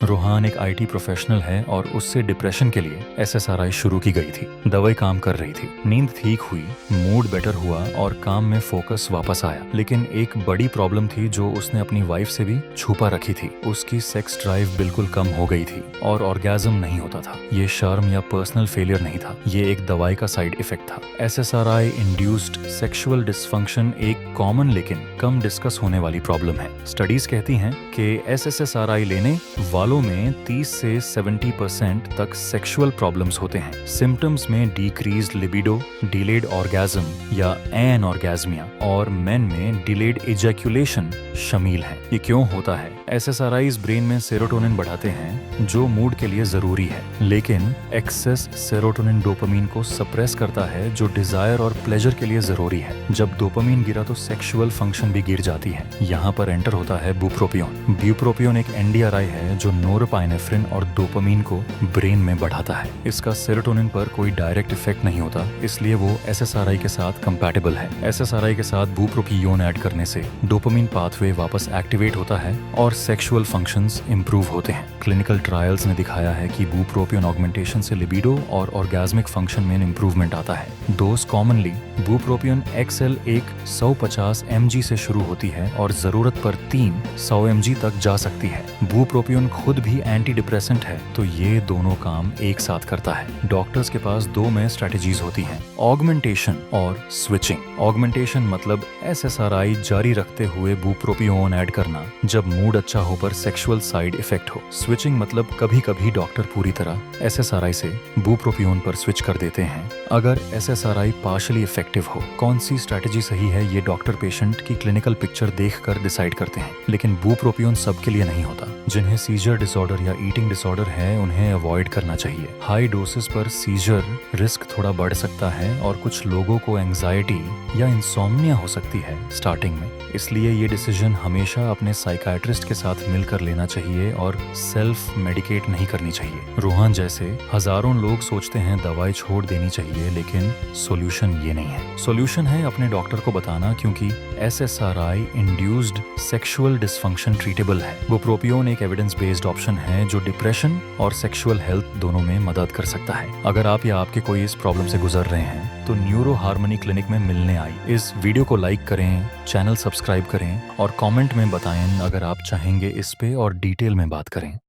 रोहान एक IT professional है और उससे डिप्रेशन के लिए एसएसआरआई शुरू की गई थी। दवाई काम कर रही थी, नींद ठीक हुई, मूड बेटर हुआ और काम में फोकस वापस आया। लेकिन एक बड़ी प्रॉब्लम थी जो उसने अपनी वाइफ से भी छुपा रखी थी। उसकी सेक्स ड्राइव बिल्कुल कम हो गई थी और ऑर्गेज्म नहीं होता था। ये शर्म या पर्सनल फेलियर नहीं था, ये एक दवाई का साइड इफेक्ट था। एसएसआरआई इंड्यूस्ड सेक्सुअल डिसफंक्शन एक कॉमन लेकिन कम डिस्कस होने वाली प्रॉब्लम है। स्टडीज कहती हैं कि एसएसआरआई लेने वालों में 30 से 70% तक सेक्सुअल प्रॉब्लम्स होते हैं। सिम्टम्स में डिक्रीज्ड लिबिडो, डिलेड ऑर्गेज्म या एनऑर्गेज्मिया और मेन में डिलेड इजैक्यूलेशन शामिल हैं। ये क्यों होता है? एसएसआरआईज ब्रेन में सेरोटोनिन बढ़ाते हैं जो मूड के लिए जरूरी है, लेकिन एक्सेस सेरोटोनिन डोपामीन को सप्रेस करता है जो डिजायर और प्लेजर के लिए जरूरी है। जब डोपामीन गिरा तो सेक्सुअल फंक्शन भी गिर जाती है। यहाँ पर एंटर होता है बुप्रोपियोन। बुप्रोपियोन एक एनडीआरआई है जो नोरपाइनेफ्रिन और डोपामीन को ब्रेन में बढ़ाता है। इसका सेरोटोनिन पर कोई डायरेक्ट इफेक्ट नहीं होता, इसलिए वो एसएसआरआई के साथ कंपैटिबल है। एसएसआरआई के साथ बुप्रोपियोन ऐड करने से डोपामीन पाथवे वापस एक्टिवेट होता है और सेक्सुअल फंक्शंस इंप्रूव होते हैं। क्लिनिकल ट्रायल्स ने दिखाया है कि बुप्रोपियोन ऑगमेंटेशन से लिबिडो और ऑर्गेज्मिक फंक्शन में इंप्रूवमेंट आता है। डोज कॉमनली बुप्रोपियोन एक्सएल एक 150 mg से शुरू होती है और जरूरत पर 300 mg तक जा सकती है। बुप्रोपियोन खुद भी एंटी डिप्रेसेंट है, तो ये दोनों काम एक साथ करता है। डॉक्टर्स के पास दो में स्ट्रेटेजीज होती हैं, ऑगमेंटेशन और स्विचिंग। ऑगमेंटेशन मतलब एसएसआरआई जारी रखते हुए बुप्रोपियोन ऐड करना जब मूड अच्छा हो पर सेक्सुअल साइड इफेक्ट हो। स्विचिंग मतलब कभी कभी डॉक्टर पूरी तरह एसएसआरआई से बुप्रोपियोन पर स्विच कर देते हैं अगर एसएसआरआई पार्शियली इफेक्टिव हो। कौन सी स्ट्रेटेजी सही है ये डॉक्टर पेशेंट की क्लिनिकल पिक्चर देखकर डिसाइड करते हैं, लेकिन बुप्रोपियोन सबके लिए नहीं होता। जिन्हें सीजर डिसऑर्डर या ईटिंग डिसऑर्डर है उन्हें अवॉइड करना चाहिए। हाई डोसेस पर सीजर रिस्क थोड़ा बढ़ सकता है और कुछ लोगों को एंजाइटी या इंसोम्निया हो सकती है स्टार्टिंग में, इसलिए ये डिसीजन हमेशा अपने साइकाइट्रिस्ट के साथ मिलकर लेना चाहिए और सेल्फ मेडिकेट नहीं करनी चाहिए। रोहान जैसे हजारों लोग सोचते हैं दवाई छोड़ देनी चाहिए, लेकिन सॉल्यूशन ये नहीं है। सॉल्यूशन है अपने डॉक्टर को बताना, क्योंकि SSRI induced sexual dysfunction treatable है। बुप्रोपियोन एक एविडेंस बेस्ड ऑप्शन है जो डिप्रेशन और सेक्सुअल हेल्थ दोनों में मदद कर सकता है। अगर आप या आपके कोई इस प्रॉब्लम से गुजर रहे हैं तो न्यूरो हार्मनी क्लिनिक में मिलने आई। इस वीडियो को लाइक करें, चैनल सब्सक्राइब करें और कमेंट में बताएं अगर आप चाहेंगे इस पे और डिटेल में बात करें।